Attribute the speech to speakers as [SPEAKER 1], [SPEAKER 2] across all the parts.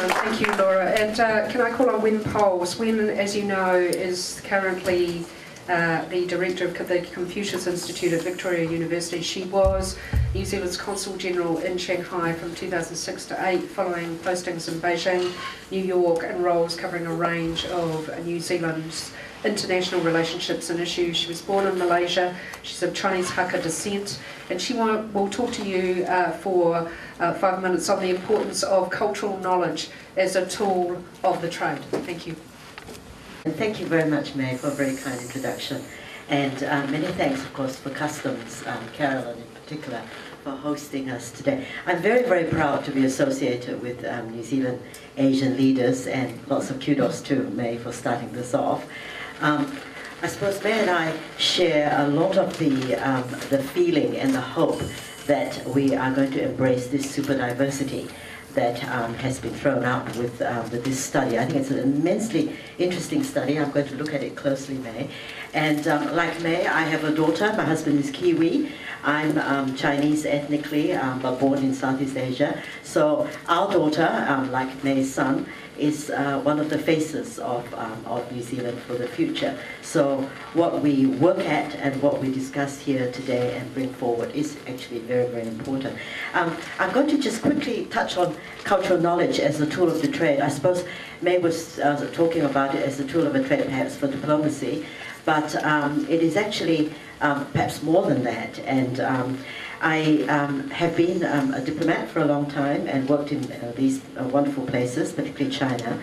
[SPEAKER 1] Thank you, Laura. And can I call on Wen Powles? Wen, as you know, is currently the director of the Confucius Institute at Victoria University. She was New Zealand's Consul General in Shanghai from 2006 to 8, following postings in Beijing, New York, and roles covering a range of New Zealand's international relationships and issues. She was born in Malaysia. She's of Chinese Hakka descent, and she will talk to you for 5 minutes on the importance of cultural knowledge as a tool of the trade. Thank you.
[SPEAKER 2] And thank you very much, May, for a very kind introduction. And many thanks, of course, for Customs, Carolyn in particular, for hosting us today. I'm very, very proud to be associated with New Zealand Asian leaders, and lots of kudos to May for starting this off. I suppose May and I share a lot of the feeling and the hope that we are going to embrace this super diversity that has been thrown out with this study. I think it's an immensely interesting study. I'm going to look at it closely, May. And like May, I have a daughter. My husband is Kiwi. I'm Chinese ethnically, but born in Southeast Asia. So our daughter, like May's son, is one of the faces of New Zealand for the future. So what we work at and what we discuss here today and bring forward is actually very, very important. I'm going to just quickly touch on cultural knowledge as a tool of the trade. I suppose May was talking about it as a tool of a trade, perhaps for diplomacy, but it is actually perhaps more than that. And I have been a diplomat for a long time and worked in these wonderful places, particularly China.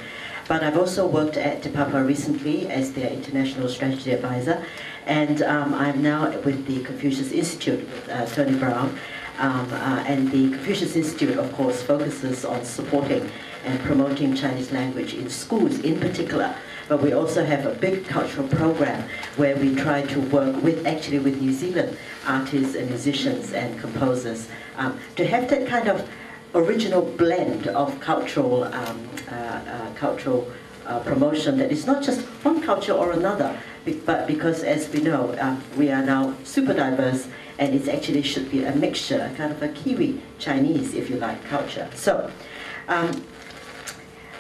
[SPEAKER 2] But I've also worked at Te Papa recently as their international strategy advisor. And I'm now with the Confucius Institute with Tony Brown. And the Confucius Institute, of course, focuses on supporting and promoting Chinese language in schools in particular. But we also have a big cultural program where we try to work with New Zealand artists and musicians and composers to have that kind of original blend of cultural promotion that is not just one culture or another, but because, as we know, we are now super diverse, and it actually should be a mixture, kind of a Kiwi Chinese, if you like, culture. So.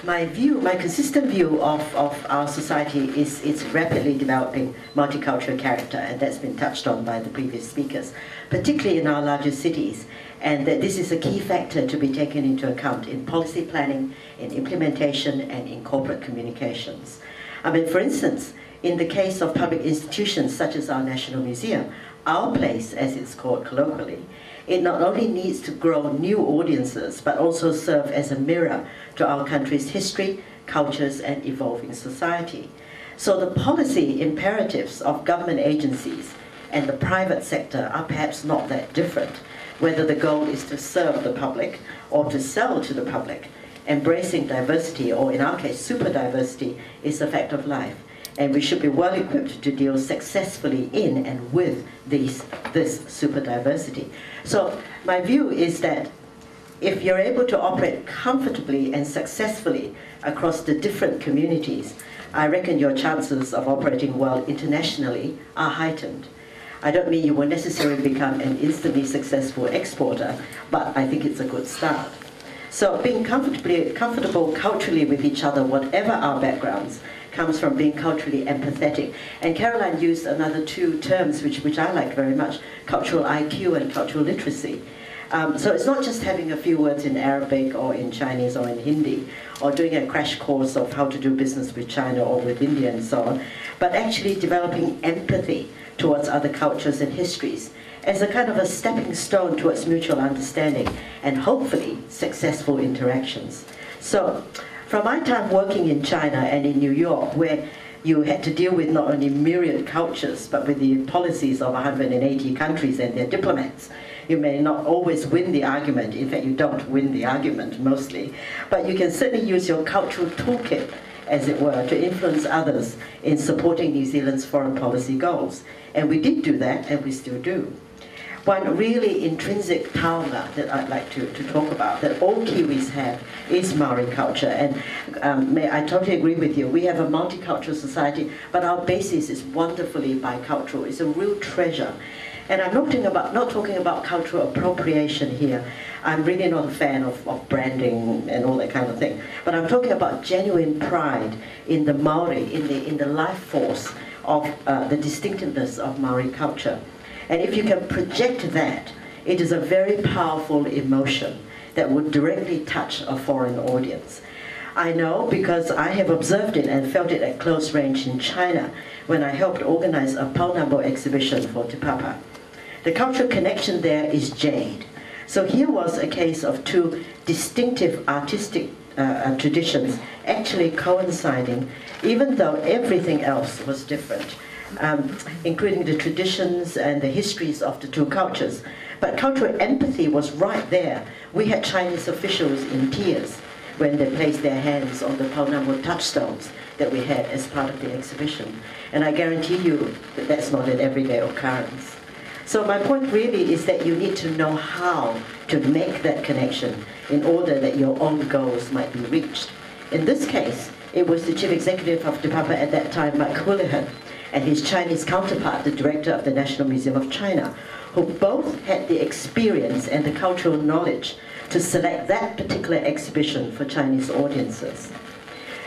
[SPEAKER 2] My consistent view of our society is its rapidly developing multicultural character, and that's been touched on by the previous speakers, particularly in our larger cities, and that this is a key factor to be taken into account in policy planning, in implementation, and in corporate communications. I mean, for instance, in the case of public institutions such as our National Museum, our place, as it's called colloquially, it not only needs to grow new audiences, but also serve as a mirror to our country's history, cultures, and evolving society. So the policy imperatives of government agencies and the private sector are perhaps not that different, whether the goal is to serve the public or to sell to the public. Embracing diversity, or in our case, super diversity, is a fact of life. And we should be well equipped to deal successfully in and with this super diversity. So my view is that if you're able to operate comfortably and successfully across the different communities, I reckon your chances of operating well internationally are heightened. I don't mean you will necessarily become an instantly successful exporter, but I think it's a good start. So being comfortable culturally with each other, whatever our backgrounds, comes from being culturally empathetic. And Caroline used another two terms which I like very much, cultural IQ and cultural literacy. So it's not just having a few words in Arabic or in Chinese or in Hindi, or doing a crash course of how to do business with China or with India and so on, but actually developing empathy towards other cultures and histories as a kind of a stepping stone towards mutual understanding and hopefully successful interactions. So from my time working in China and in New York, where you had to deal with not only myriad cultures, but with the policies of 180 countries and their diplomats, you may not always win the argument. In fact, you don't win the argument mostly, but you can certainly use your cultural toolkit, as it were, to influence others in supporting New Zealand's foreign policy goals. And we did do that, and we still do. One really intrinsic taonga that I'd like to talk about, that all Kiwis have, is Maori culture. And I totally agree with you. We have a multicultural society, but our basis is wonderfully bicultural. It's a real treasure. And I'm not talking about cultural appropriation here. I'm really not a fan of branding and all that kind of thing. But I'm talking about genuine pride in the Maori, in the life force of the distinctiveness of Maori culture. And if you can project that, it is a very powerful emotion that would directly touch a foreign audience. I know because I have observed it and felt it at close range in China when I helped organize a Paunambo exhibition for Te Papa. The cultural connection there is jade. So here was a case of two distinctive artistic traditions actually coinciding, even though everything else was different, including the traditions and the histories of the two cultures. But cultural empathy was right there. We had Chinese officials in tears when they placed their hands on the Paunambo touchstones that we had as part of the exhibition. And I guarantee you that that's not an everyday occurrence. So my point really is that you need to know how to make that connection in order that your own goals might be reached. In this case, it was the chief executive of Te Papa at that time, Mike Houlihan, and his Chinese counterpart, the director of the National Museum of China, who both had the experience and the cultural knowledge to select that particular exhibition for Chinese audiences.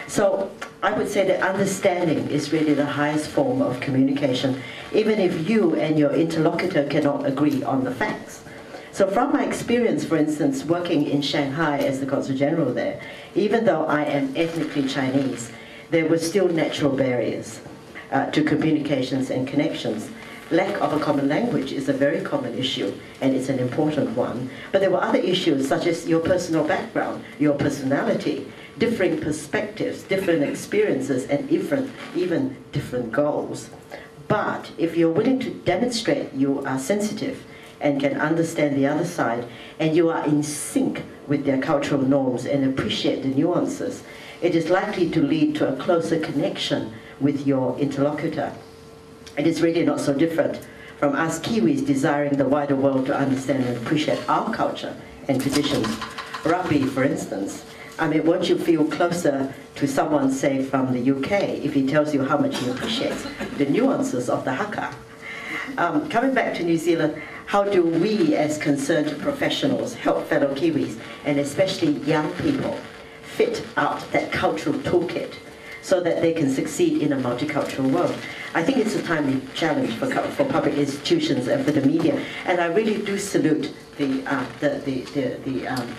[SPEAKER 2] So I would say that understanding is really the highest form of communication, even if you and your interlocutor cannot agree on the facts. So from my experience, for instance, working in Shanghai as the Consul General there, even though I am ethnically Chinese, there were still natural barriers to communications and connections. Lack of a common language is a very common issue, and it's an important one. But there were other issues, such as your personal background, your personality, differing perspectives, different experiences, and even different goals. But if you're willing to demonstrate you are sensitive and can understand the other side, and you are in sync with their cultural norms and appreciate the nuances, it is likely to lead to a closer connection with your interlocutor. It is really not so different from us Kiwis desiring the wider world to understand and appreciate our culture and traditions. Rugby, for instance. I mean, won't you feel closer to someone, say, from the UK, if he tells you how much he appreciates the nuances of the haka? Coming back to New Zealand, how do we, as concerned professionals, help fellow Kiwis, and especially young people, fit out that cultural toolkit so that they can succeed in a multicultural world? I think it's a timely challenge for public institutions and for the media, and I really do salute the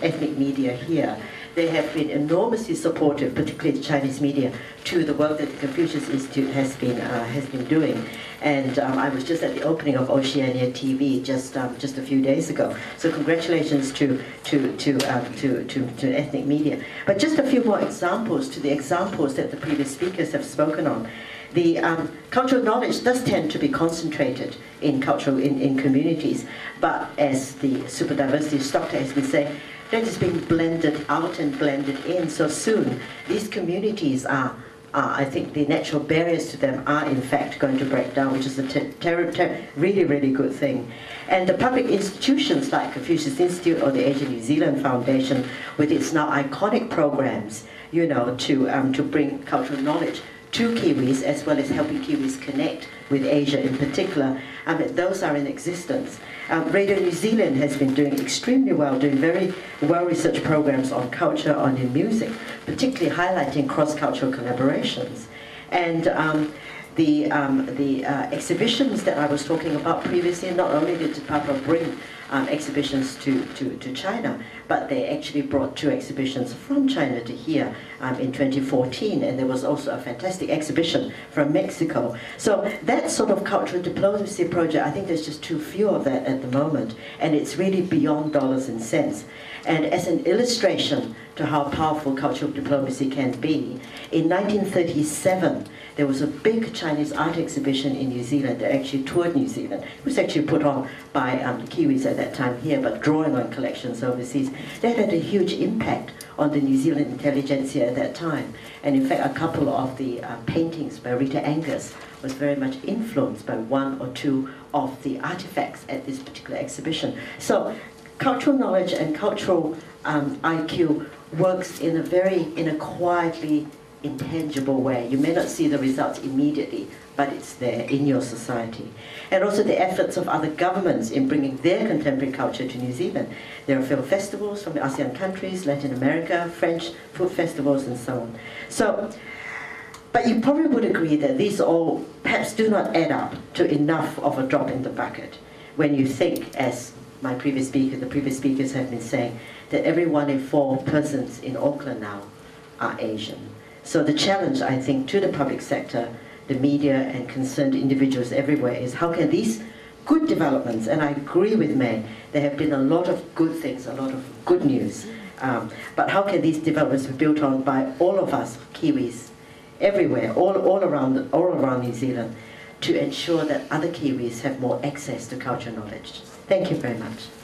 [SPEAKER 2] ethnic media here. They have been enormously supportive, particularly the Chinese media, to the work that the Confucius Institute has been doing. And I was just at the opening of Oceania TV just a few days ago. So congratulations to ethnic media. But just a few more examples to the examples that the previous speakers have spoken on. The cultural knowledge does tend to be concentrated in communities, but as the superdiversity Stockton has been saying, that is being blended out and blended in so soon. These communities are, I think the natural barriers to them are in fact going to break down, which is a really, really good thing. And the public institutions like Confucius Institute or the Asia New Zealand Foundation, with its now iconic programs, you know, to bring cultural knowledge to Kiwis, as well as helping Kiwis connect with Asia in particular, those are in existence. Radio New Zealand has been doing extremely well, doing very well-researched programs on culture, on music, particularly highlighting cross-cultural collaborations. And the exhibitions that I was talking about previously, not only did Te Papa bring exhibitions to China, but they actually brought 2 exhibitions from China to here in 2014, and there was also a fantastic exhibition from Mexico. So that sort of cultural diplomacy project, I think there's just too few of that at the moment, and it's really beyond dollars and cents. And as an illustration to how powerful cultural diplomacy can be, in 1937, there was a big Chinese art exhibition in New Zealand that actually toured New Zealand. It was actually put on by Kiwis at that time here, but drawing on collections overseas. That had a huge impact on the New Zealand intelligentsia at that time. And in fact, a couple of the paintings by Rita Angus was very much influenced by 1 or 2 of the artifacts at this particular exhibition. So cultural knowledge and cultural IQ works in a quietly intangible way. You may not see the results immediately but it's there in your society. And also the efforts of other governments in bringing their contemporary culture to New Zealand. There are film festivals from the ASEAN countries, Latin America, French food festivals, and so on. So, but you probably would agree that these all perhaps do not add up to enough of a drop in the bucket when you think, as the previous speakers have been saying, that every 1 in 4 persons in Auckland now are Asian. So the challenge, I think, to the public sector, the media and concerned individuals everywhere is how can these good developments, and I agree with May, there have been a lot of good things, a lot of good news, but how can these developments be built on by all of us, Kiwis, everywhere, all around New Zealand, to ensure that other Kiwis have more access to cultural knowledge. Thank you very much.